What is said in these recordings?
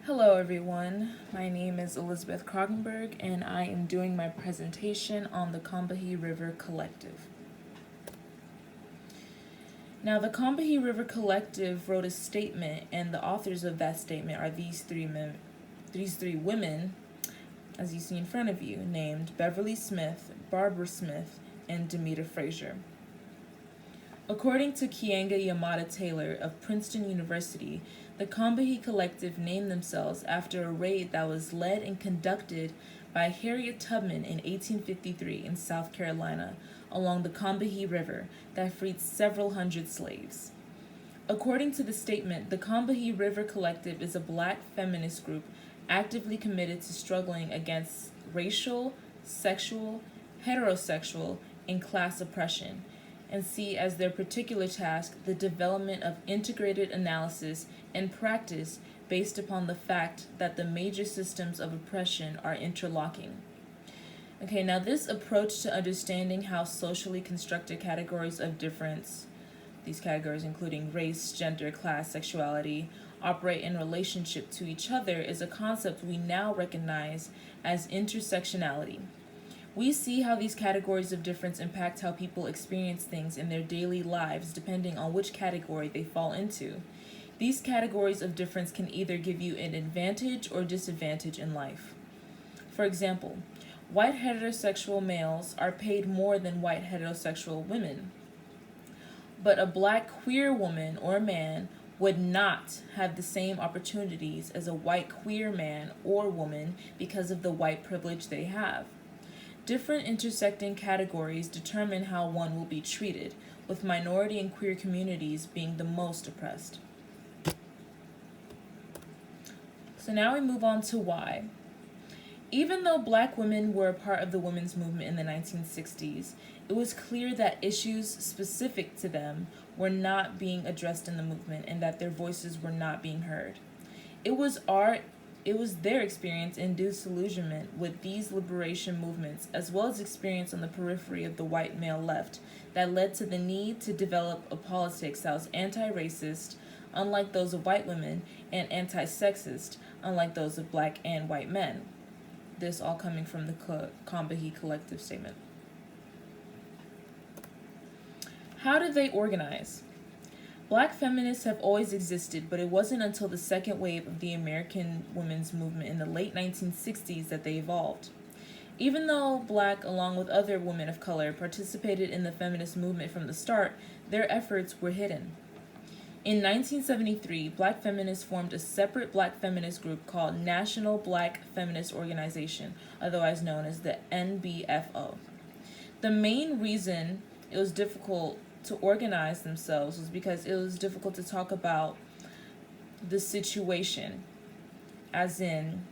Hello, everyone. My name is Elizabeth Krogenberg, and I am doing my presentation on the Combahee River Collective. Now, the Combahee River Collective wrote a statement, and the authors of that statement are these three women, as you see in front of you, named Beverly Smith, Barbara Smith, and Demita Frazier. According to Kianga Yamada Taylor of Princeton University, the Combahee Collective named themselves after a raid that was led and conducted by Harriet Tubman in 1853 in South Carolina along the Combahee River that freed several hundred slaves. According to the statement, the Combahee River Collective is a black feminist group actively committed to struggling against racial, sexual, heterosexual, and class oppression, and see as their particular task the development of integrated analysis and practice based upon the fact that the major systems of oppression are interlocking. Okay, now this approach to understanding how socially constructed categories of difference, these categories including race, gender, class, sexuality, operate in relationship to each other is a concept we now recognize as intersectionality. We see how these categories of difference impact how people experience things in their daily lives depending on which category they fall into. These categories of difference can either give you an advantage or disadvantage in life. For example, white heterosexual males are paid more than white heterosexual women, but a black queer woman or man would not have the same opportunities as a white queer man or woman because of the white privilege they have. Different intersecting categories determine how one will be treated, with minority and queer communities being the most oppressed. So now we move on to why. Even though black women were a part of the women's movement in the 1960s, it was clear that issues specific to them were not being addressed in the movement and that their voices were not being heard. It was their experience in disillusionment with these liberation movements, as well as experience on the periphery of the white male left, that led to the need to develop a politics that was anti-racist, unlike those of white women, and anti-sexist, unlike those of black and white men. This all coming from the Combahee Collective statement. How did they organize? Black feminists have always existed, but it wasn't until the second wave of the American women's movement in the late 1960s that they evolved. Even though black, along with other women of color, participated in the feminist movement from the start, their efforts were hidden. In 1973, black feminists formed a separate black feminist group called National Black Feminist Organization, otherwise known as the NBFO. The main reason it was difficult to organize themselves was because it was difficult to talk about the situation, as in,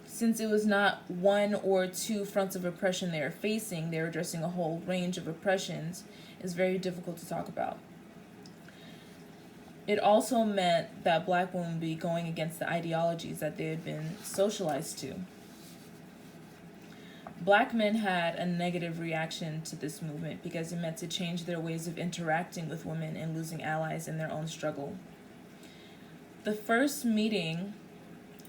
since it was not one or two fronts of oppression they were facing, they were addressing a whole range of oppressions. It's very difficult to talk about. It also meant that black women would be going against the ideologies that they had been socialized to. Black men had a negative reaction to this movement because it meant to change their ways of interacting with women and losing allies in their own struggle. The first meeting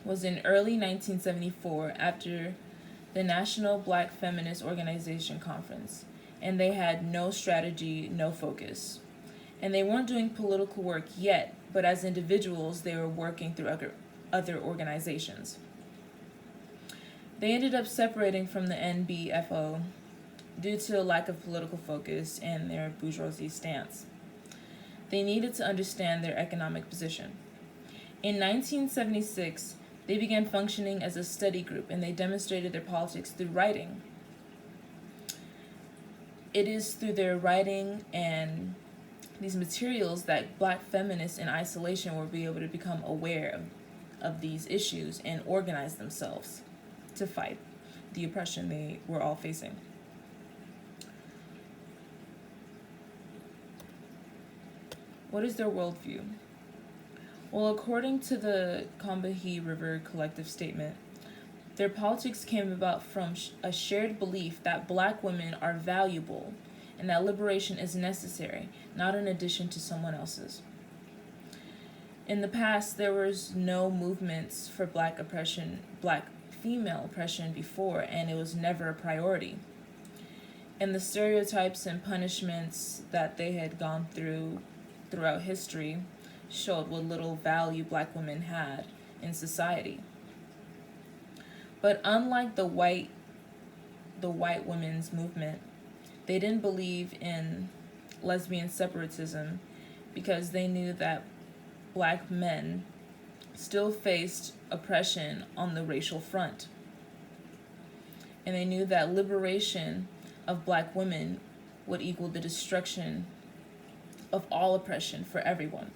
was in early 1974 after the National Black Feminist Organization Conference, and they had no strategy, no focus. And they weren't doing political work yet, but as individuals, they were working through other organizations. They ended up separating from the NBFO due to a lack of political focus and their bourgeoisie stance. They needed to understand their economic position. In 1976, they began functioning as a study group, and they demonstrated their politics through writing. It is through their writing and these materials that black feminists in isolation will be able to become aware of these issues and organize themselves to fight the oppression they were all facing. What is their worldview? Well, according to the Combahee River Collective statement, their politics came about from a shared belief that black women are valuable and that liberation is necessary, not an addition to someone else's. In the past, there was no movements for black oppression, black female oppression before, and it was never a priority. And the stereotypes and punishments that they had gone through throughout history showed what little value black women had in society. But unlike the white women's movement, they didn't believe in lesbian separatism because they knew that black men still faced oppression on the racial front. And they knew that liberation of black women would equal the destruction of all oppression for everyone.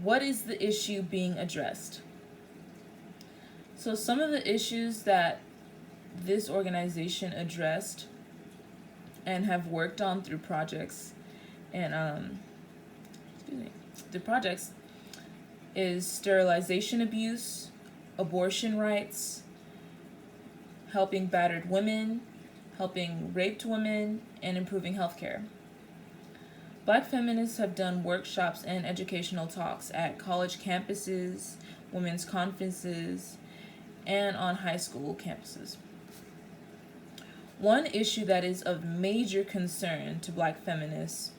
What is the issue being addressed? So some of the issues that this organization addressed and have worked on through projects and through projects is sterilization abuse, abortion rights, helping battered women, helping raped women, and improving healthcare. Black feminists have done workshops and educational talks at college campuses, women's conferences, and on high school campuses. One issue that is of major concern to black feminists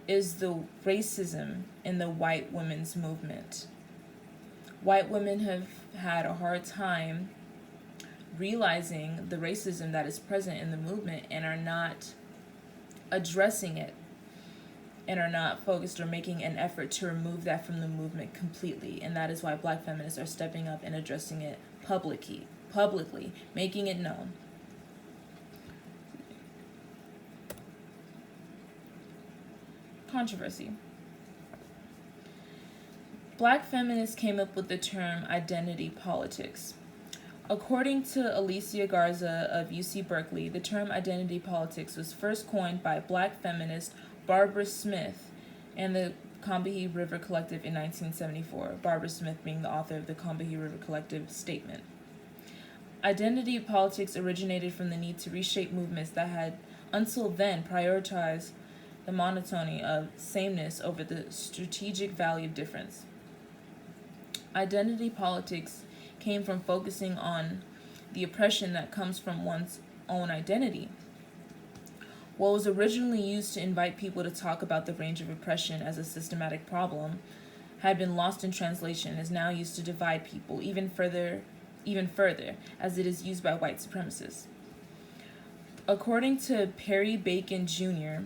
is the racism in the white women's movement. White women have had a hard time realizing the racism that is present in the movement and are not addressing it and are not focused or making an effort to remove that from the movement completely. And that is why black feminists are stepping up and addressing it publicly, making it known. Controversy. Black feminists came up with the term identity politics. According to Alicia Garza of UC Berkeley, the term identity politics was first coined by black feminist Barbara Smith and the Combahee River Collective in 1974, Barbara Smith being the author of the Combahee River Collective statement. Identity politics originated from the need to reshape movements that had, until then, prioritized the monotony of sameness over the strategic value of difference. Identity politics came from focusing on the oppression that comes from one's own identity. What was originally used to invite people to talk about the range of oppression as a systematic problem had been lost in translation and is now used to divide people even further as it is used by white supremacists. According to Perry Bacon Jr.,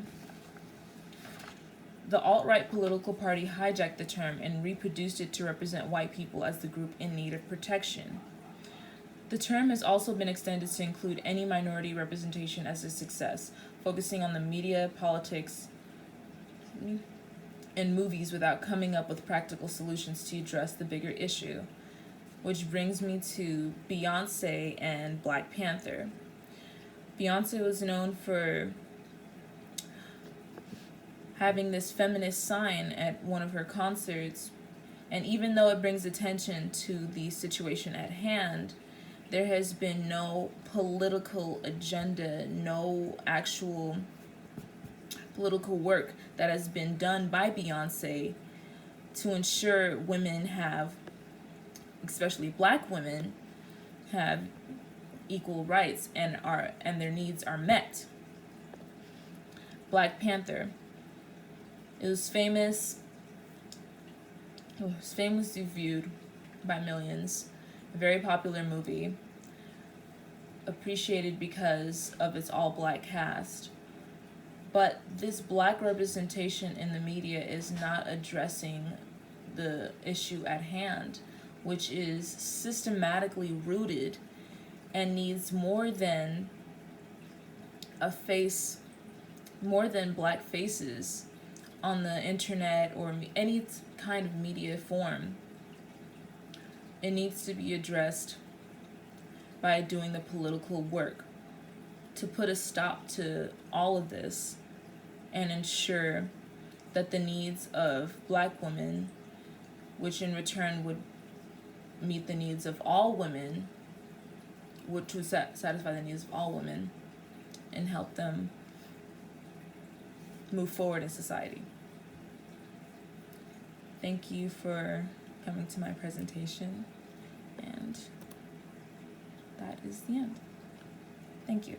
the alt-right political party hijacked the term and reproduced it to represent white people as the group in need of protection. The term has also been extended to include any minority representation as a success, focusing on the media, politics, and movies without coming up with practical solutions to address the bigger issue. Which brings me to Beyonce and Black Panther. Beyonce was known for having this feminist sign at one of her concerts, and even though it brings attention to the situation at hand, there has been no political agenda, no actual political work that has been done by Beyonce to ensure women have, especially black women, have equal rights and their needs are met. Black Panther. It was famously viewed by millions. A very popular movie, appreciated because of its all-black cast. But this black representation in the media is not addressing the issue at hand, which is systematically rooted and needs more than black faces on the internet or any kind of media form. It needs to be addressed by doing the political work to put a stop to all of this and ensure that the needs of black women, which in return would meet the needs of all women, which would satisfy the needs of all women, and help them move forward in society. Thank you for coming to my presentation, and that is the end. Thank you.